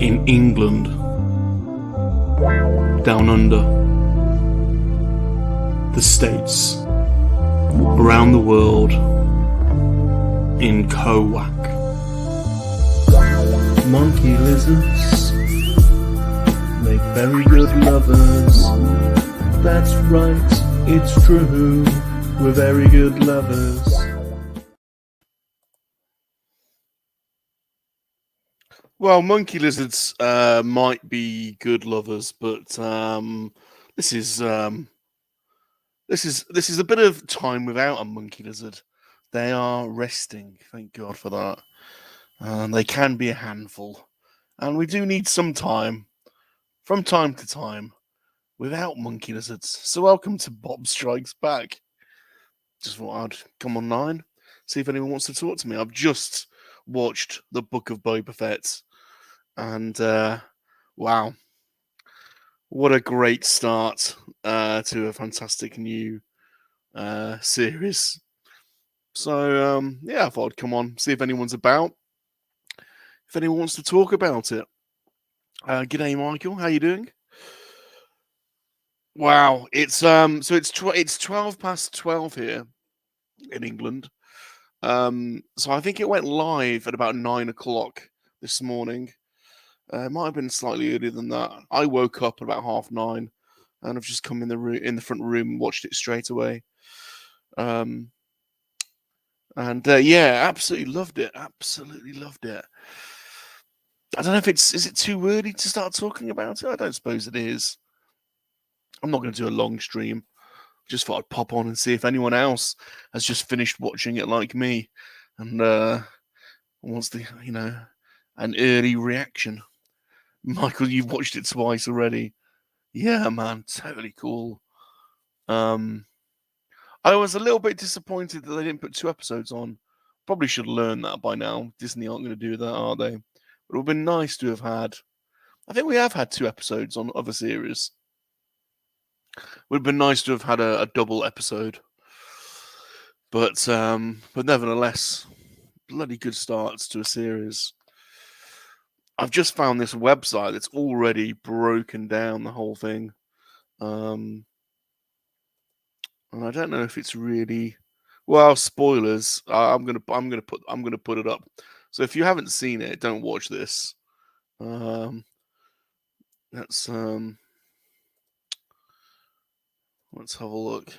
in England, down under, the States, around the world, in Kowak. Monkey lizards make very good lovers. That's right, it's true, we're very good lovers. Well, monkey lizards might be good lovers, but this is a bit of time without a monkey lizard. They are resting, thank God for that. They can be a handful, and we do need some time, from time to time, without monkey lizards. So welcome to Bob Strikes Back. Just thought I'd come online, see if anyone wants to talk to me. I've just watched the Book of Boba Fett. And wow, what a great start to a fantastic new series. So yeah, I thought I'd come on, see if anyone's about, if anyone wants to talk about it. G'day, Michael. How you doing? Wow, it's 12 past 12 here in England. So I think it went live at about 9 o'clock this morning. It might have been slightly earlier than that. I woke up at about 9:30, and I've just come in the front room and watched it straight away. And yeah, absolutely loved it. Absolutely loved it. I don't know if is it too early to start talking about it? I don't suppose it is. I'm not going to do a long stream. Just thought I'd pop on and see if anyone else has just finished watching it like me, and wants the an early reaction. Michael, you've watched it twice already. Yeah, man, totally cool. I was a little bit disappointed that they didn't put 2 episodes on. Probably should have learned that by now. Disney aren't going to do that, are they? But it would have been nice to have had. I think we have had 2 episodes on other series. Would have been nice to have had a double episode. But nevertheless, bloody good starts to a series. I've just found this website that's already broken down the whole thing, and I don't know if it's really well. Spoilers. I'm gonna put it up. So if you haven't seen it, don't watch this. Let's have a look.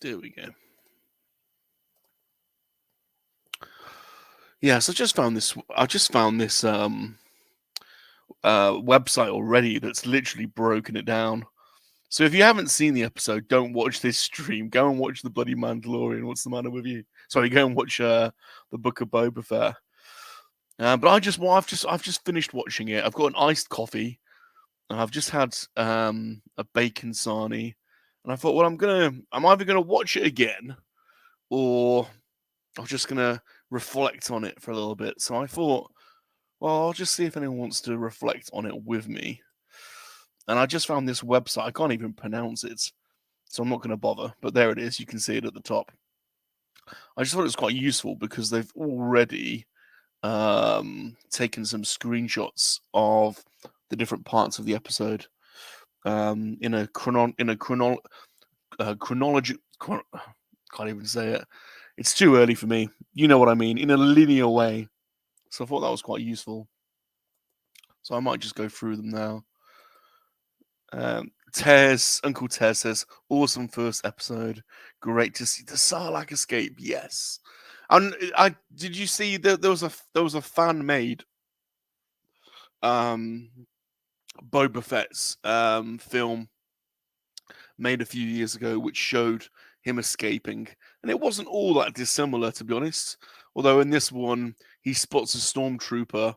There we go. Yeah, so I just found this website already that's literally broken it down. So if you haven't seen the episode, don't watch this stream. Go and watch the bloody Mandalorian. What's the matter with you? Sorry, go and watch the Book of Boba Fett. But I've just finished watching it. I've got an iced coffee, and I've just had a bacon sarnie, and I thought, well, I'm either gonna watch it again, or I'm just gonna reflect on it for a little bit. So I thought, well, I'll just see if anyone wants to reflect on it with me. And I just found this website. I can't even pronounce it, so I'm not going to bother. But there it is. You can see it at the top. I just thought it was quite useful because they've already taken some screenshots of the different parts of the episode in a chronology. Can't even say it. It's too early for me. You know what I mean? In a linear way. So I thought that was quite useful. So I might just go through them now. Uncle Tez says, awesome first episode. Great to see the Sarlacc escape. Yes. And did you see that there was a fan made Boba Fett's film made a few years ago, which showed him escaping, and it wasn't all that dissimilar, to be honest. Although in this one, he spots a stormtrooper,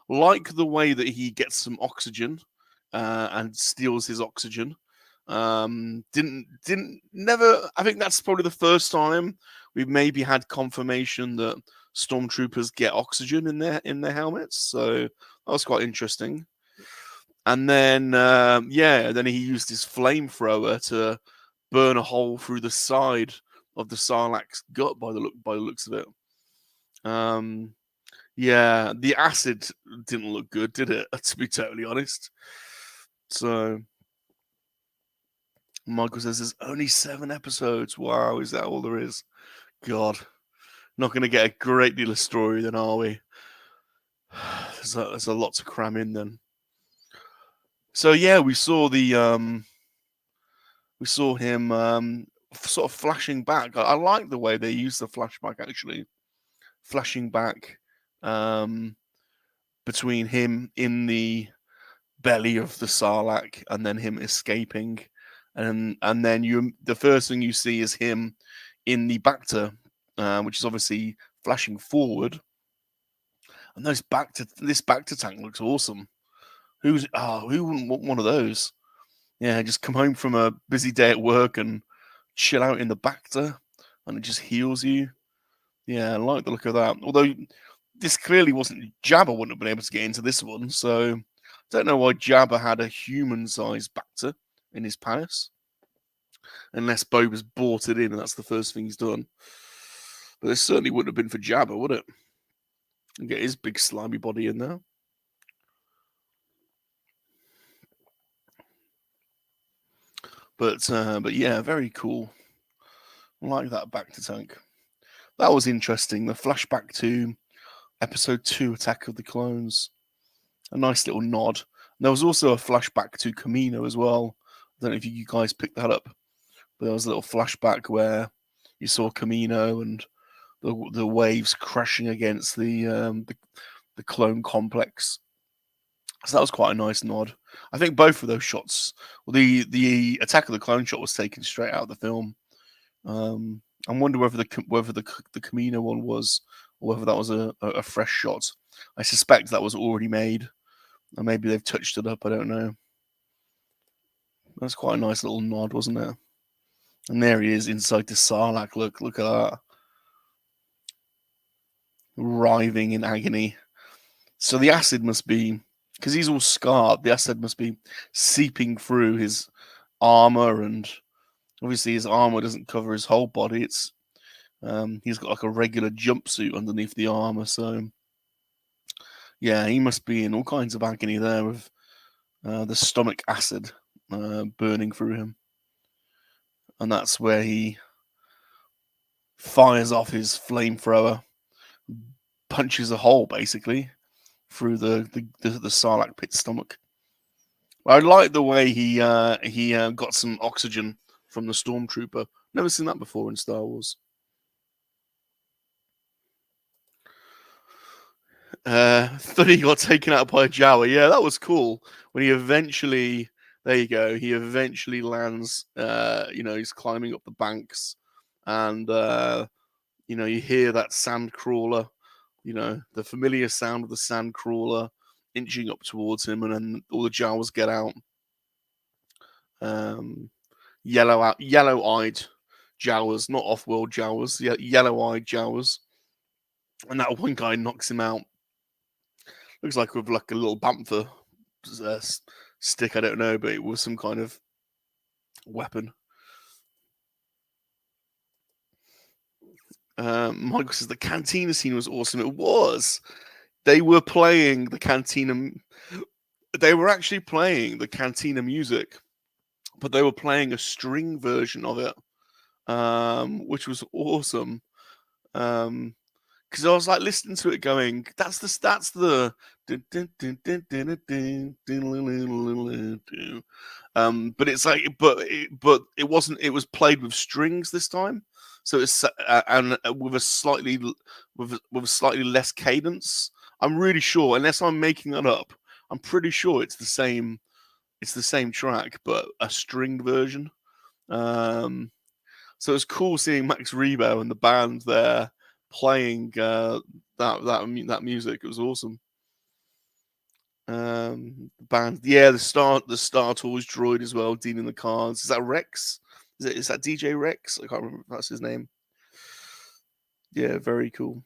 like the way that he gets some oxygen and steals his oxygen. Never. I think that's probably the first time we've maybe had confirmation that stormtroopers get oxygen in their helmets. So that was quite interesting. And then then he used his flamethrower to burn a hole through the side of the Sarlacc's gut by the looks of it. Yeah, the acid didn't look good, did it? To be totally honest. So Michael says there's only 7 episodes. Wow, is that all there is? God, not going to get a great deal of story then, are we? There's a lot to cram in then. So yeah, we saw him sort of flashing back. I like the way they use the flashback actually, flashing back between him in the belly of the Sarlacc and then him escaping, and then the first thing you see is him in the Bacta, which is obviously flashing forward. And this Bacta tank looks awesome. Who wouldn't want one of those? Yeah, just come home from a busy day at work and chill out in the Bacta, and it just heals you. Yeah, I like the look of that. Although this clearly wasn't Jabba, wouldn't have been able to get into this one, so I don't know why Jabba had a human-sized Bacta in his palace, unless Boba's bought it in, and that's the first thing he's done. But it certainly wouldn't have been for Jabba, would it? And get his big slimy body in there. But yeah, very cool. I like that Bacta tank. That was interesting. The flashback to Episode 2, Attack of the Clones. A nice little nod. And there was also a flashback to Kamino as well. I don't know if you guys picked that up, but there was a little flashback where you saw Kamino and the waves crashing against the clone complex. So that was quite a nice nod. I think both of those shots, well, the Attack of the Clone shot was taken straight out of the film. I wonder whether the Kamino one was, or whether that was a fresh shot. I suspect that was already made, and maybe they've touched it up. I don't know. That's quite a nice little nod, wasn't it? And there he is inside the Sarlacc. Look at that, writhing in agony. So the acid must be, because he's all scarred, the acid must be seeping through his armor, and obviously his armor doesn't cover his whole body. It's he's got like a regular jumpsuit underneath the armor, so yeah, he must be in all kinds of agony there with the stomach acid burning through him, and that's where he fires off his flamethrower, punches a hole basically through the Sarlacc pit stomach. I like the way he got some oxygen from the stormtrooper. Never seen that before in Star Wars. Thought he got taken out by a Jawa. Yeah, that was cool. When he eventually, there you go. He eventually lands. He's climbing up the banks, and you hear that sand crawler. The familiar sound of the sand crawler inching up towards him, and then all the Jawas get out. Yellow-eyed Jawas, not off-world Jawas. Yellow-eyed Jawas, and that one guy knocks him out. Looks like with like a little bantha stick, I don't know, but it was some kind of weapon. Michael says the cantina scene was awesome. It was. They were playing the cantina. They were actually playing the cantina music, but they were playing a string version of it, which was awesome. Because I was like listening to it, going, "That's the." But it's like, but it wasn't. It was played with strings this time, so it's and with a slightly less cadence. I'm really sure, unless I'm making that up, I'm pretty sure it's the same. It's the same track, but a stringed version. So it's cool seeing Max Rebo and the band there playing that music. It was awesome. Band, yeah, the Star Tours droid as well, dealing the cards. Is that Rex? Is that DJ Rex? I can't remember if that's his name. Yeah, very cool.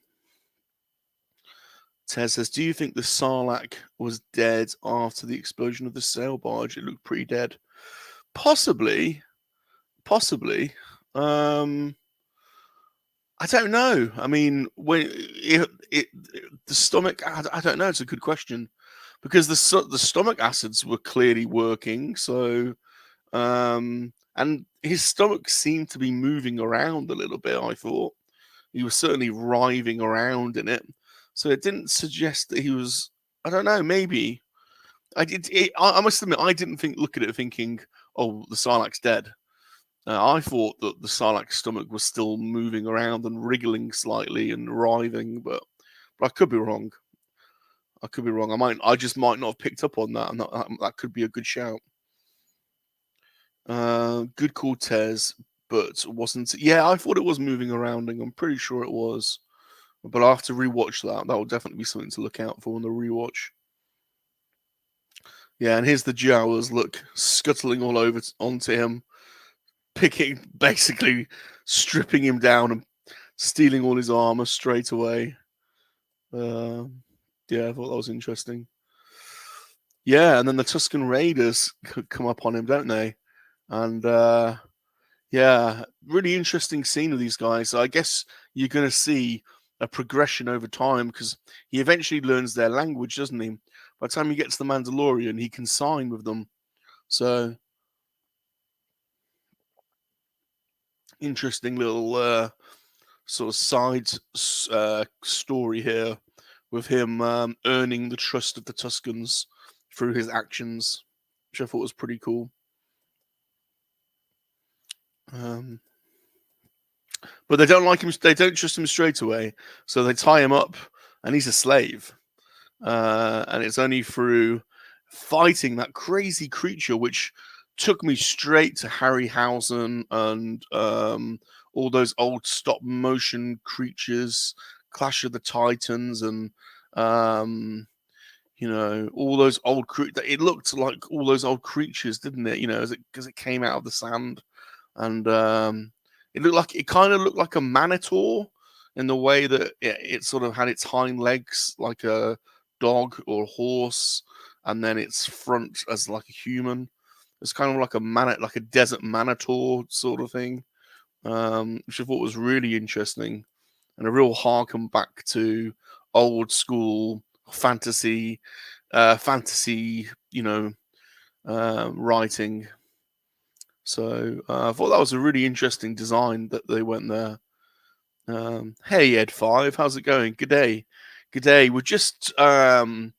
Ted says, do you think the Sarlacc was dead after the explosion of the sail barge? It looked pretty dead. Possibly. I I don't know. I mean, the stomach, I don't know. It's a good question because the stomach acids were clearly working. So, and his stomach seemed to be moving around a little bit. I thought he was certainly writhing around in it. So it didn't suggest that he was. I don't know. Maybe I did. I must admit, I didn't look at it thinking, "Oh, the Sarlacc's dead." I thought that the Sarlacc's stomach was still moving around and wriggling slightly and writhing, but I could be wrong. I could be wrong. I just might not have picked up on that, and that could be a good shout. Good call, Tez, but wasn't. Yeah, I thought it was moving around, and I'm pretty sure it was. But I'll have to rewatch that. That will definitely be something to look out for on the rewatch. Yeah, and here's the Jawas, look, scuttling all over onto him, basically stripping him down and stealing all his armor straight away. Yeah, I thought that was interesting. Yeah, and then the Tusken Raiders come up on him, don't they? And yeah, really interesting scene of these guys. So I guess you're going to see a progression over time because he eventually learns their language, doesn't he? By the time he gets to the Mandalorian, he can sign with them. So interesting little sort of side story here with him earning the trust of the Tuskens through his actions, which I thought was pretty cool. But they don't like him. They don't trust him straight away, so they tie him up, and he's a slave. And it's only through fighting that crazy creature, which took me straight to Harryhausen and all those old stop motion creatures, Clash of the Titans, and you know, all those old it looked like all those old creatures, didn't it? You know, because it came out of the sand, and it kind of looked like a manitou in the way that it sort of had its hind legs like a dog or a horse, and then its front as like a human. It's kind of like like a desert manitou sort of thing, which I thought was really interesting and a real harken back to old school fantasy, you know, writing. So I thought that was a really interesting design that they went there. Hey Ed5, how's it going? Good day. We're just having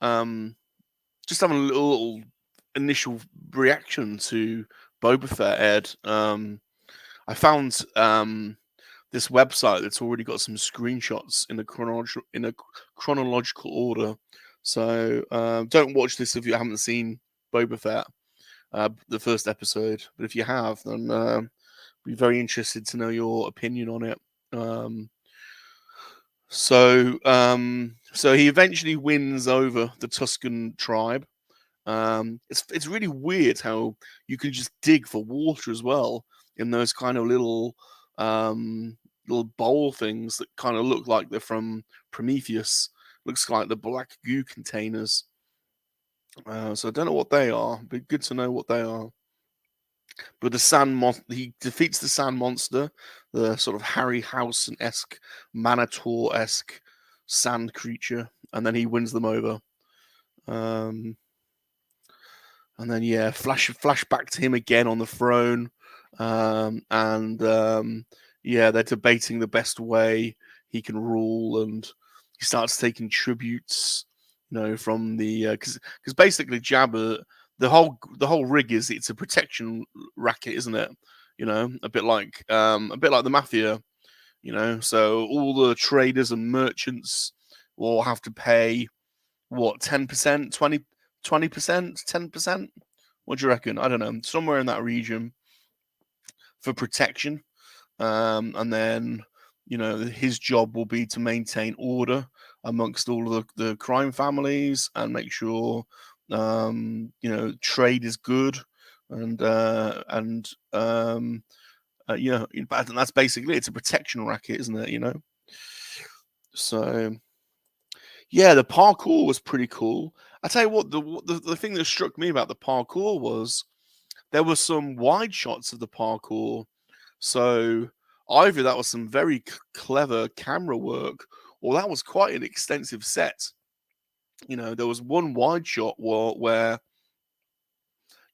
a little initial reaction to Boba Fett, Ed. I found this website that's already got some screenshots in a chronological order. So don't watch this if you haven't seen Boba Fett, the first episode. But if you have, then be very interested to know your opinion on it. So he eventually wins over the Tusken tribe. It's really weird how you can just dig for water as well in those kind of little bowl things that kind of look like they're from Prometheus. Looks like the black goo containers. So I don't know what they are, but good to know what they are. But he defeats the sand monster, the sort of Harryhausen-esque, Manitou-esque sand creature, and then he wins them over. And then flash back to him again on the throne, yeah, they're debating the best way he can rule, and he starts taking tributes, you know, from the because basically Jabba, the whole rig is it's a protection racket, isn't it? You know, a bit like the mafia, you know. So all the traders and merchants will have to pay what 10%, 20%, 10%. What do you reckon? I don't know, somewhere in that region for protection. And then, you know, his job will be to maintain order amongst all of the crime families and make sure, you know, trade is good. And you know, that's basically it's a protection racket, isn't it? You know, so yeah, the parkour was pretty cool. I tell you what, the thing that struck me about the parkour was there were some wide shots of the parkour. So either that was some very clever camera work, or that was quite an extensive set. You know, there was one wide shot where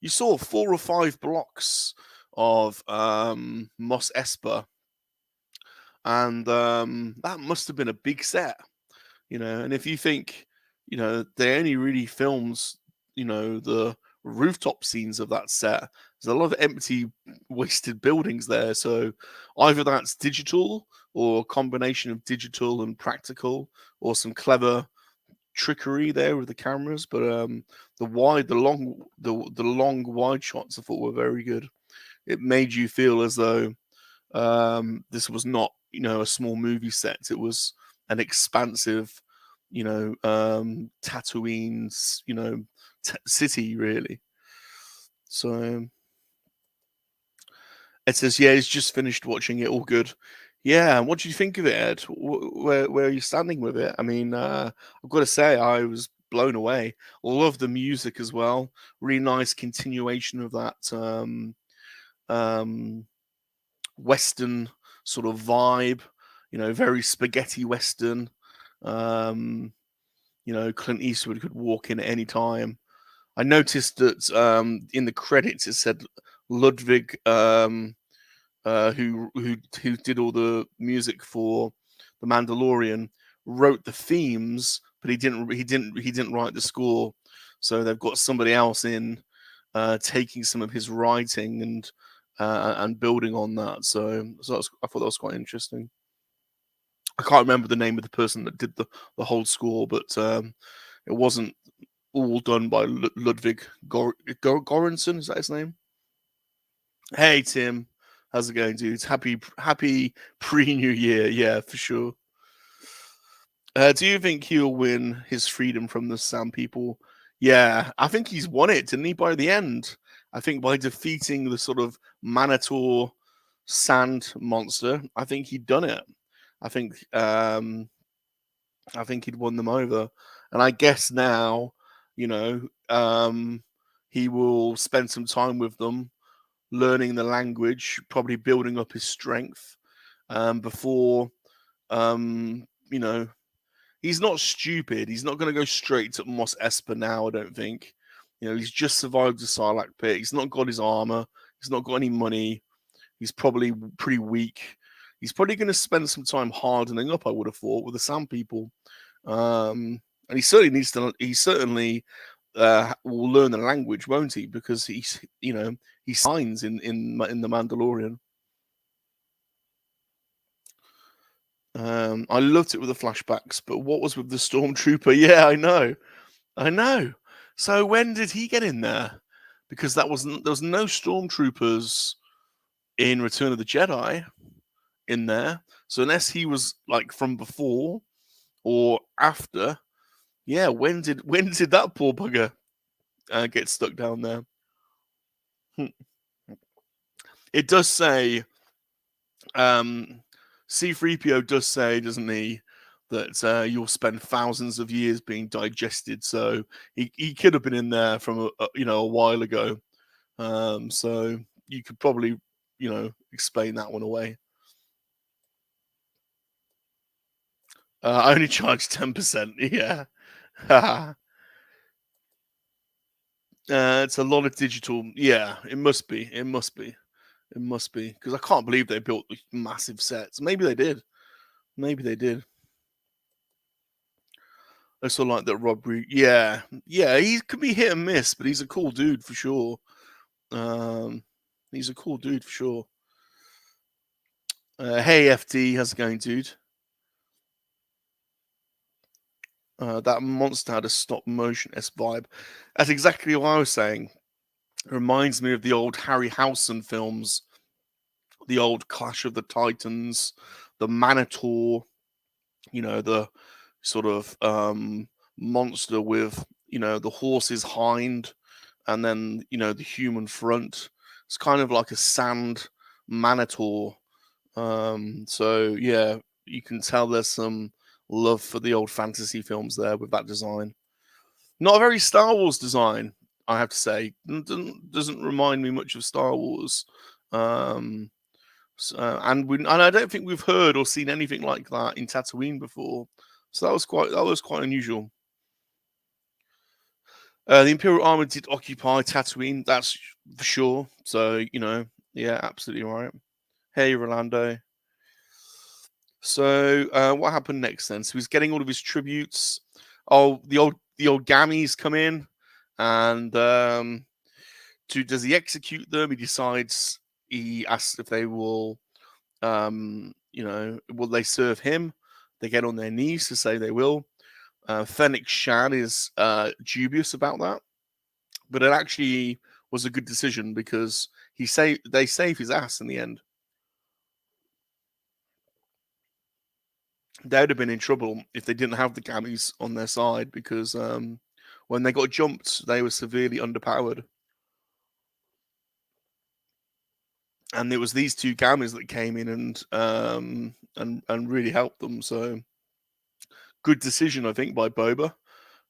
you saw 4 or 5 blocks of Mos Espa, and that must have been a big set. You know, and if you think, you know, they only really films, you know, the rooftop scenes of that set, there's a lot of empty, wasted buildings there. So either that's digital or a combination of digital and practical, or some clever trickery there with the cameras. But the long wide shots I thought were very good. It made you feel as though this was not, you know, a small movie set. It was an expansive, you know, Tatooine's, you know, city, really. So Ed says, yeah, he's just finished watching it. All good. Yeah, what do you think of it, Ed? Where are you standing with it? I mean, I've got to say, I was blown away. Love the music as well. Really nice continuation of that Western sort of vibe. You know, very spaghetti Western. You know, Clint Eastwood could walk in at any time. I noticed that in the credits it said Ludwig, who did all the music for the Mandalorian, wrote the themes, but he didn't write the score. So they've got somebody else in taking some of his writing and building on that. So I thought that was quite interesting. I can't remember the name of the person that did the whole score, but it wasn't all done by Ludwig Göransson. Is that his name? Hey Tim, how's it going, dudes? Happy pre-New Year, yeah, for sure. Do you think he'll win his freedom from the Sand People? Yeah, I think he's won it, didn't he? By the end, I think by defeating the sort of Manitor sand monster, I think he'd done it. I think he'd won them over, and I guess now, you know, he will spend some time with them, learning the language, probably building up his strength before, you know, he's not stupid. He's not going to go straight to Mos Espa now, I don't think. You know, he's just survived the Sarlacc pit. He's not got his armor. He's not got any money. He's probably pretty weak. He's probably going to spend some time hardening up, I would have thought, with the Sand People. And he certainly needs to. He certainly will learn the language, won't he? Because he's, you know, he signs in the Mandalorian. I loved it with the flashbacks, but what was with the stormtrooper? Yeah, I know. So when did he get in there? Because there was no stormtroopers in Return of the Jedi in there. So unless he was like from before or after, yeah. When did that poor bugger get stuck down there? It does say, C-3PO does say, doesn't he, that you'll spend thousands of years being digested. So he could have been in there from a while ago. So you could probably, you know, explain that one away. I only charge 10%. Yeah. It's a lot of digital. Yeah, it must be. Because I can't believe they built massive sets. Maybe they did. I also like that Rob. Yeah, he could be hit and miss, but he's a cool dude for sure. He's a cool dude for sure. Hey FD, how's it going, dude? That monster had a stop motion S vibe. That's exactly what I was saying. It reminds me of the old Harryhausen films, the old Clash of the Titans, the Manitor. You know, the sort of monster with, you know, the horse's hind and then, you know, the human front. It's kind of like a sand Manitor. So yeah, you can tell there's some love for the old fantasy films there with that design. Not a very Star Wars design, I have to say. Doesn't remind me much of Star Wars. So, and I don't think we've heard or seen anything like that in Tatooine before. So that was quite unusual. The Imperial Army did occupy Tatooine, that's for sure. So, yeah, absolutely right. Hey, Rolando. So, what happened next then? So he's getting all of his tributes. Oh, the old gammies come in, and does he execute them? He decides. He asks if they will, will they serve him? They get on their knees to say they will. Fennec Shan is dubious about that, but it actually was a good decision because they save his ass in the end. They would have been in trouble if they didn't have the gammies on their side because when they got jumped, they were severely underpowered. And it was these two gammies that came in and really helped them. So good decision, I think, by Boba,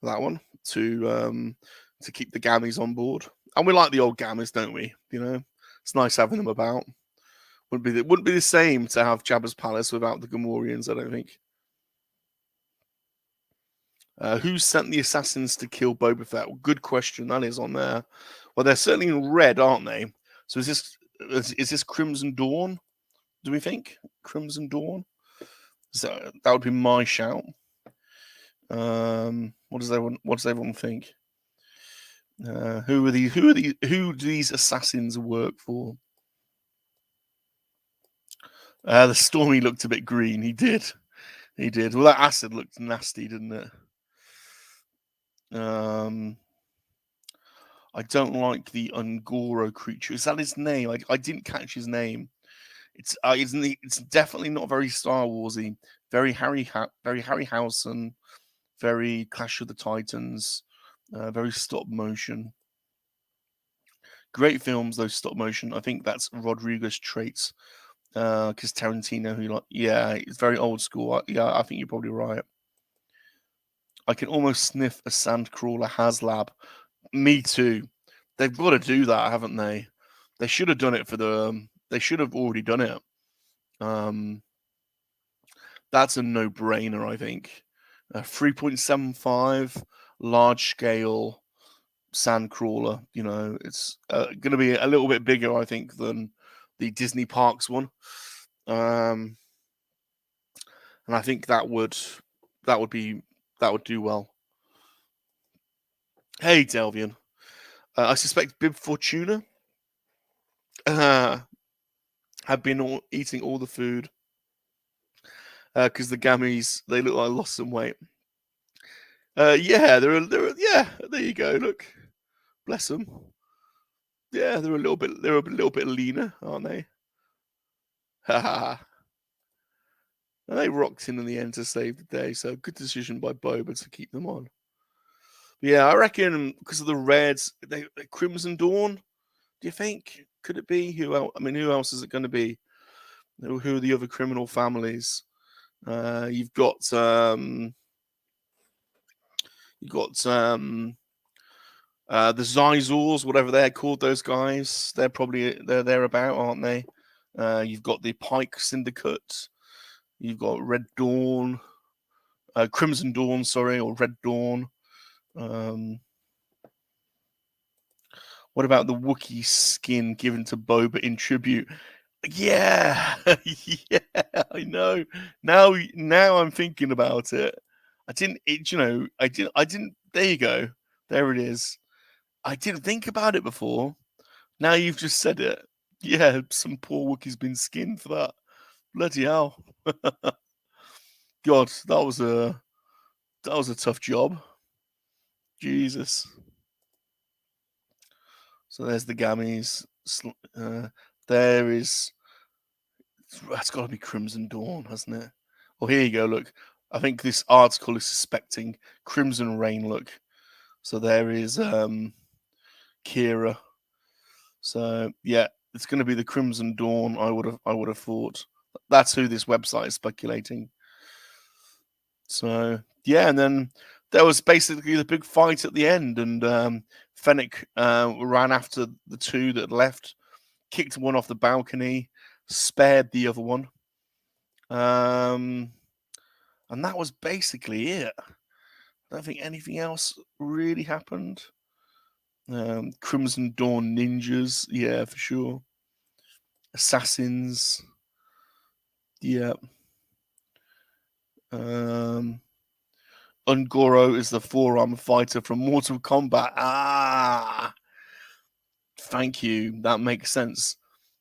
that one, to keep the gammies on board. And we like the old gammies, don't we? It's nice having them about. Wouldn't be the same to have Jabba's palace without the Gamorreans, I don't think. Who sent the assassins to kill Boba Fett? Well, good question. That is on there. Well, they're certainly in red, aren't they? So is this Crimson Dawn? Do we think Crimson Dawn? So that would be my shout. What does everyone think? Who do these assassins work for? The Stormy looked a bit green. He did. Well, that acid looked nasty, didn't it? I don't like the Ungoro creature. Is that his name? I didn't catch his name. It's definitely not very Star Warsy. Very Harryhausen, very Clash of the Titans, very stop motion. Great films, those stop motion. I think that's Rodriguez traits. Because Tarantino, it's very old school. Yeah, I think you're probably right. I can almost sniff a sandcrawler HasLab. Me too. They've got to do that, haven't they? They should have done it for the. They should have already done it. That's a no-brainer, I think. 3.75 large-scale sandcrawler. It's going to be a little bit bigger, I think, than the Disney Parks one. And I think that would do well. Hey, Delvian. I suspect Bib Fortuna have been eating all the food because the gammies, they look like lost some weight. Yeah, they're yeah. There you go. Look, bless them. Yeah, they're a little bit leaner, aren't they? Ha. And they rocked in the end to save the day. So good decision by Boba to keep them on. Yeah, I reckon because of the Reds, Crimson Dawn. Do you think could it be? Who else? I mean, who else is it going to be? Who are the other criminal families? You've got the Zizors, whatever they're called. Those guys, they're thereabout, aren't they? You've got the Pike Syndicate. You've got Red Dawn, Crimson Dawn, sorry, or Red Dawn. What about the Wookiee skin given to Boba in tribute? Yeah, yeah, I know. Now I'm thinking about it. I didn't. There you go. There it is. I didn't think about it before. Now you've just said it. Yeah, some poor Wookiee's been skinned for that. Bloody hell. God, that was a tough job. Jesus. So there's the gammies. There is. That's got to be Crimson Dawn, hasn't it? Oh, here you go. Look, I think this article is suspecting Crimson Rain. Look, so there is Kira. So yeah, it's going to be the Crimson Dawn. I would have thought that's who this website is speculating. So yeah, and then there was basically the big fight at the end, and Fennec ran after the two that left, kicked one off the balcony, spared the other one. And that was basically it. I don't think anything else really happened. Crimson Dawn ninjas, yeah, for sure. Assassins, yeah. Ungoro is the forearm fighter from Mortal Kombat. Ah, thank you. That makes sense.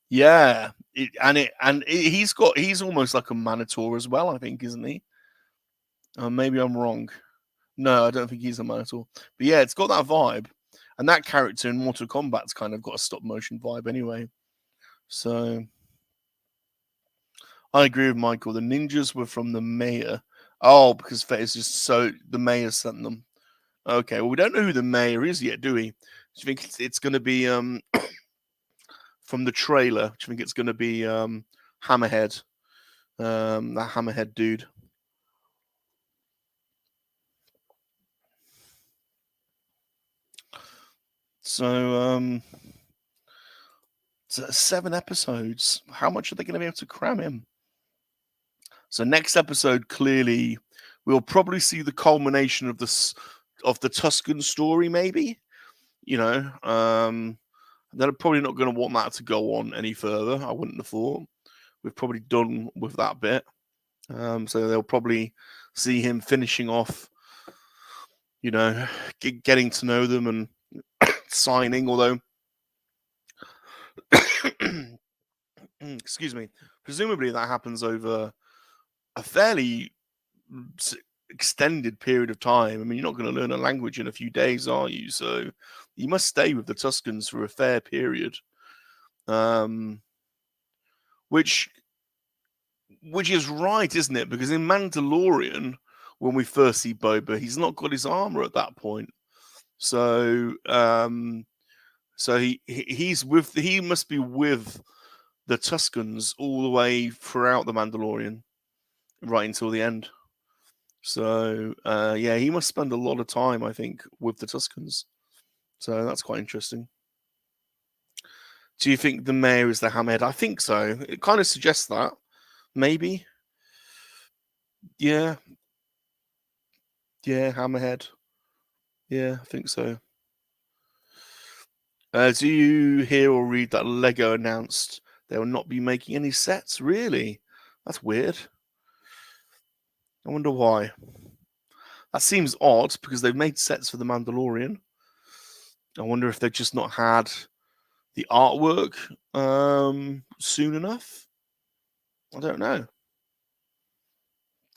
Yeah, he's almost like a Minotaur as well, I think, isn't he? Maybe I'm wrong. No, I don't think he's a Minotaur. But yeah, it's got that vibe. And that character in Mortal Kombat's kind of got a stop motion vibe anyway. So I agree with Michael. The ninjas were from the mayor. Oh, because Fett is just so the mayor sent them. Okay, well we don't know who the mayor is yet, do we? Do you think it's going to be from the trailer? Do you think it's going to be Hammerhead, that Hammerhead dude? So 7 episodes. How much are they going to be able to cram in? So next episode, clearly, we'll probably see the culmination of the Tusken story. Maybe, they're probably not going to want that to go on any further. I wouldn't have thought. We've probably done with that bit. So they'll probably see him finishing off, getting to know them and signing. Although, excuse me, presumably that happens over a fairly extended period of time. I mean, you're not going to learn a language in a few days, are you? So you must stay with the Tuskens for a fair period. Which is right, isn't it? Because in Mandalorian, when we first see Boba, he's not got his armor at that point. So he must be with the Tuskens all the way throughout the Mandalorian, right until the end. So he must spend a lot of time, I think, with the Tuskens. So that's quite interesting. Do you think the mayor is the Hammerhead? I think so. It kind of suggests that. Maybe. Yeah. Yeah, Hammerhead. Yeah, I think so. Do you hear or read that Lego announced they will not be making any sets? Really? That's weird. I wonder why. That seems odd because they've made sets for The Mandalorian. I wonder if they've just not had the artwork soon enough. I don't know.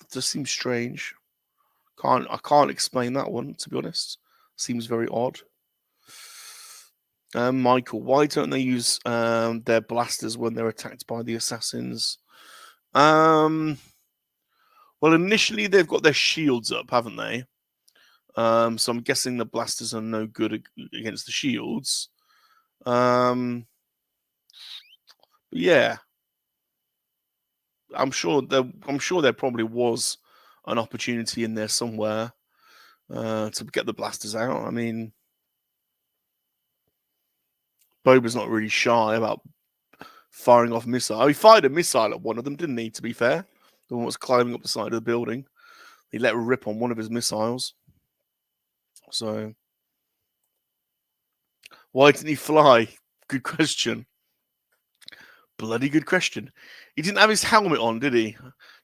It just seems strange. I can't explain that one, to be honest. Seems very odd. Michael, why don't they use their blasters when they're attacked by the assassins? Well, initially they've got their shields up, haven't they? So I'm guessing the blasters are no good against the shields. Yeah, I'm sure there probably was an opportunity in there somewhere to get the blasters out. I mean, Boba's not really shy about firing off missiles. Oh, he fired a missile at one of them, didn't he? To be fair, the one was climbing up the side of the building. He let rip on one of his missiles. So, why didn't he fly? Good question. Bloody good question. He didn't have his helmet on, did he?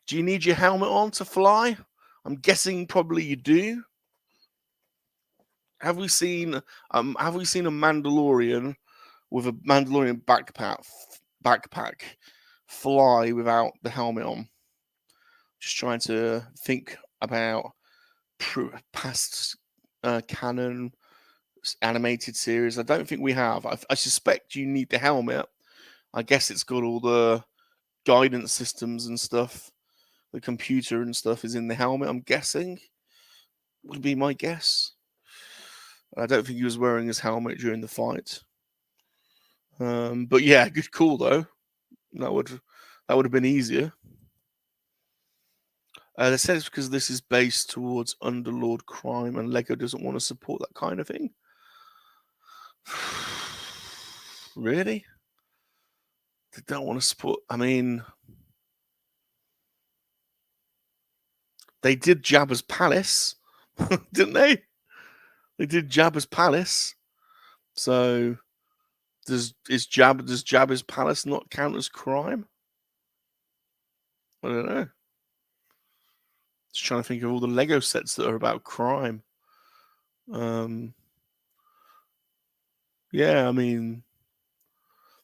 Do you need your helmet on to fly? I'm guessing probably you do. Have we seen a Mandalorian with a Mandalorian backpack fly without the helmet on? Just trying to think about past canon animated series. I don't think we have. I suspect you need the helmet. I guess it's got all the guidance systems and stuff. The computer and stuff is in the helmet, I'm guessing. Would be my guess. I don't think he was wearing his helmet during the fight. But yeah, good call though. That would have been easier. They said it's because this is based towards underlord crime and Lego doesn't want to support that kind of thing. Really? They don't want to support. I mean, they did Jabba's palace, didn't they? They did Jabba's palace. So does Jabba's palace not count as crime? I don't know. Just trying to think of all the Lego sets that are about crime. Yeah, I mean,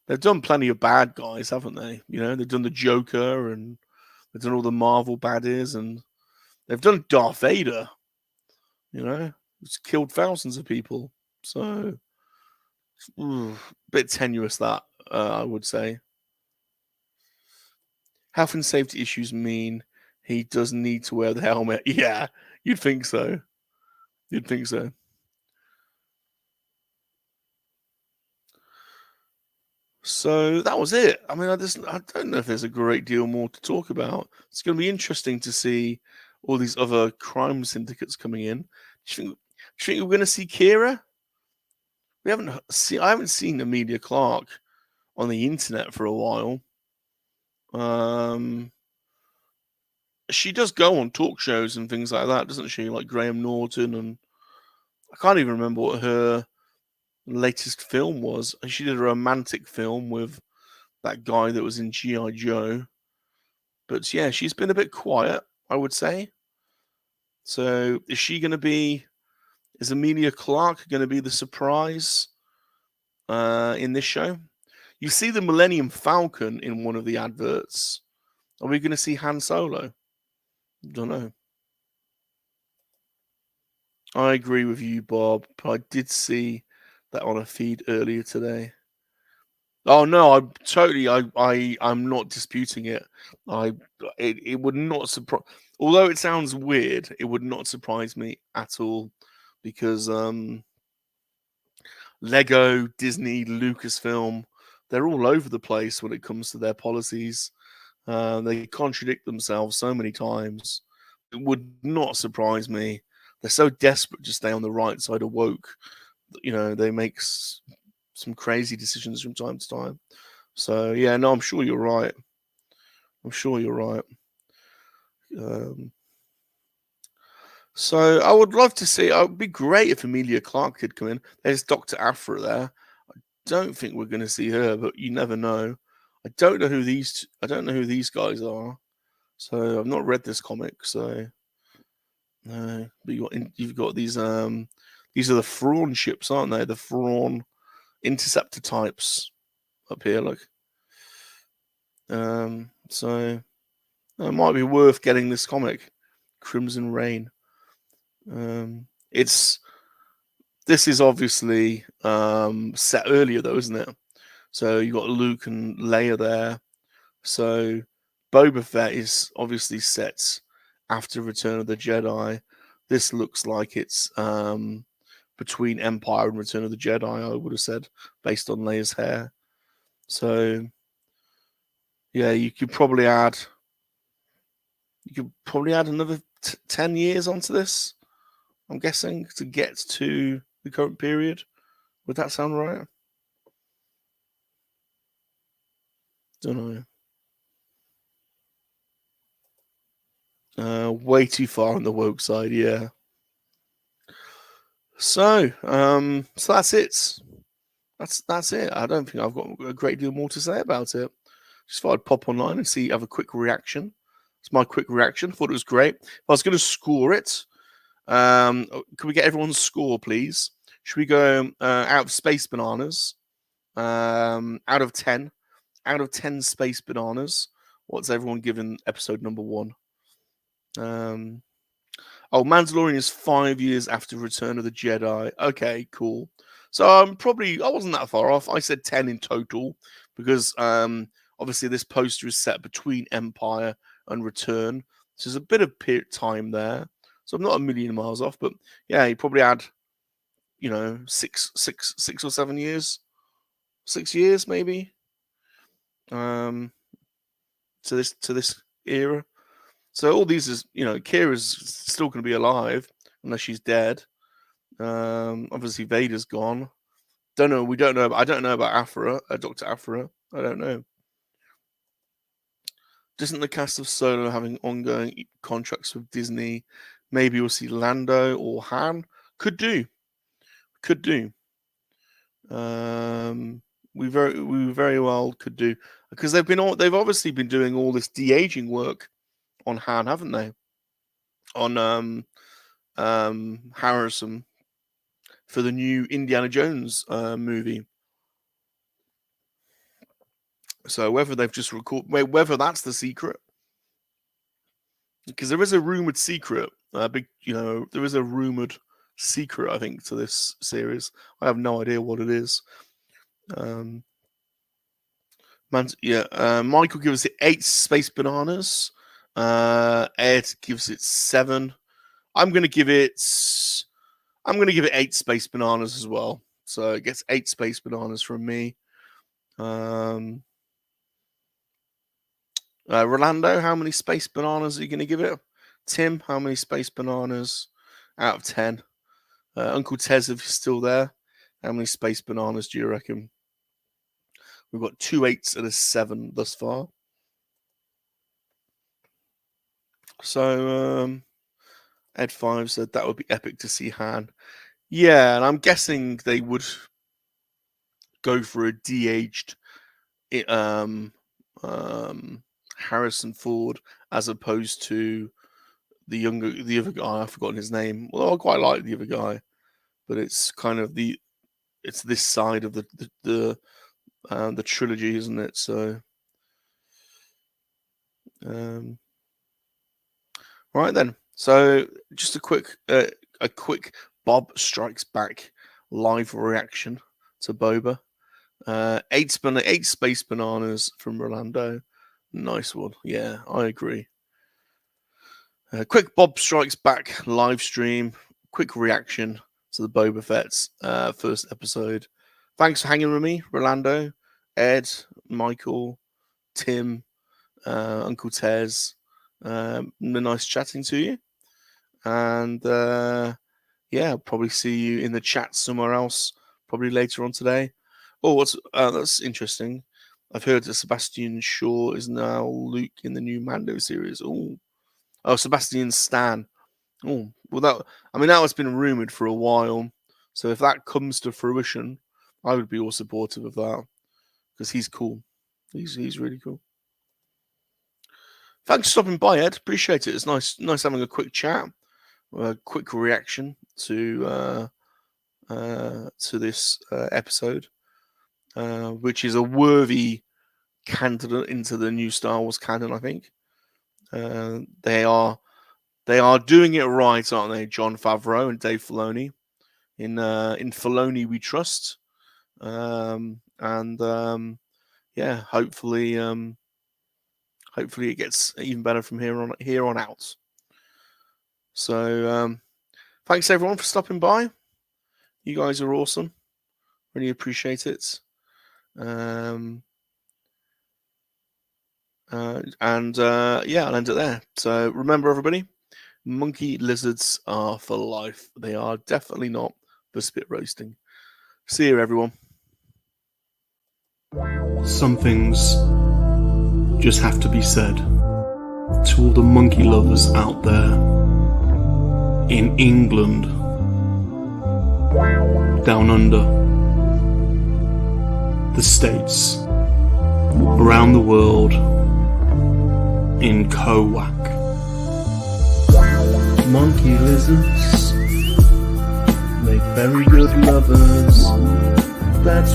they've done plenty of bad guys, haven't they? You know, they've done the Joker and they've done all the Marvel baddies, and they've done Darth Vader. You know, it's killed thousands of people. So, bit tenuous that, I would say. Health and safety issues mean he does need to wear the helmet. Yeah, you'd think so. You'd think so. So that was it. I mean, I don't know if there's a great deal more to talk about. It's going to be interesting to see all these other crime syndicates coming in. Do you think we're going to see Kira? I haven't seen Amelia Clark on the internet for a while. She does go on talk shows and things like that, doesn't she? Like Graham Norton, and I can't even remember what her latest film was. She did a romantic film with that guy that was in G.I. Joe. But yeah, she's been a bit quiet, I would say. So is Amelia Clark going to be the surprise in this show? You see the Millennium Falcon in one of the adverts. Are we going to see Han Solo? Don't know. I agree with you, Bob, but I did see that on a feed earlier today. Oh no, I'm not disputing it. It would not surprise. Although it sounds weird, it would not surprise me at all, because Lego, Disney, Lucasfilm, they're all over the place when it comes to their policies. They contradict themselves so many times. It would not surprise me. They're so desperate to stay on the right side of woke. You know, they make some crazy decisions from time to time. So yeah, no, I'm sure you're right. I'm sure you're right. So I would love to see. It would be great if Amelia Clark could come in. There's Dr. Aphra there. I don't think we're going to see her, but you never know. I don't know who these guys are. So I've not read this comic. So no, but you've got these. These are the Thrawn ships, aren't they? The Thrawn interceptor types up here. Look. So it might be worth getting this comic, Crimson Reign. This is obviously set earlier though, isn't it? So you got Luke and Leia there. So Boba Fett is obviously set after Return of the Jedi. This looks like it's between Empire and Return of the Jedi, I would have said, based on Leia's hair. So yeah, you could probably add another 10 years onto this, I'm guessing, to get to the current period. Would that sound right? Don't know. Way too far on the woke side, yeah. So that's it. That's it. I don't think I've got a great deal more to say about it. Just thought I'd pop online and have a quick reaction. It's my quick reaction. Thought it was great. If I was going to score it, can we get everyone's score, please? Should we go out of Space Bananas? Out of 10. Out of 10 Space Bananas, what's everyone given episode number 1? Mandalorian is 5 years after Return of the Jedi. Okay, cool. So I wasn't that far off. I said 10 in total because obviously this poster is set between Empire and Return. So there's a bit of time there. So I'm not a million miles off, but yeah, you probably add, 6 or 7 years. 6 years maybe. To this era. So all these is, Kira's still going to be alive unless she's dead. Obviously Vader's gone. I don't know about Aphra, Dr. Aphra. I don't know. Doesn't the cast of Solo having ongoing contracts with Disney? Maybe we'll see Lando or Han. Could do. We very well could do, because they've obviously been doing all this de-aging work on Han, haven't they? On Harrison for the new Indiana Jones movie. So whether they've just whether that's the secret, because there is a rumored secret, there is a rumored secret, I think, to this series. I have no idea what it is. Michael gives it 8 space bananas. Ed gives it 7. I'm gonna give it 8 space bananas as well. So it gets 8 space bananas from me. Rolando, how many space bananas are you gonna give it? Tim, how many space bananas out of 10? Uncle Tez, if you're still there, how many space bananas do you reckon? We've got 2 8s and a 7 thus far. So Ed 5 said that would be epic to see Han. Yeah, and I'm guessing they would go for a de-aged Harrison Ford as opposed to the other guy. I've forgotten his name. Well, I quite like the other guy, but it's kind of it's this side of the trilogy, isn't it? So, right then. So, just a quick Bob Strikes Back live reaction to Boba. 8 space bananas from Rolando. Nice one. Yeah, I agree. Quick Bob Strikes Back live stream. Quick reaction to the Boba Fett's first episode. Thanks for hanging with me, Rolando, Ed, Michael, Tim, Uncle Tez. Nice chatting to you. And I'll probably see you in the chat somewhere else, probably later on today. Oh, that's interesting. I've heard that Sebastian Shaw is now Luke in the new Mando series. Oh, Sebastian Stan. Oh, well, that has been rumored for a while. So if that comes to fruition, I would be all supportive of that, because he's cool. He's really cool. Thanks for stopping by, Ed. Appreciate it. It's nice having a quick chat, a quick reaction to this episode, which is a worthy candidate into the new Star Wars canon. I think they are doing it right, aren't they? Jon Favreau and Dave Filoni. In Filoni we trust, hopefully it gets even better from here on out. So thanks everyone for stopping by. You guys are awesome. Really appreciate it. I'll end it there. So remember, everybody, monkey lizards are for life. They are definitely not for spit roasting. See you, everyone. Some things just have to be said to all the monkey lovers out there in England, down under, the States, around the world, in Kowak. Monkey lizards make very good lovers. That's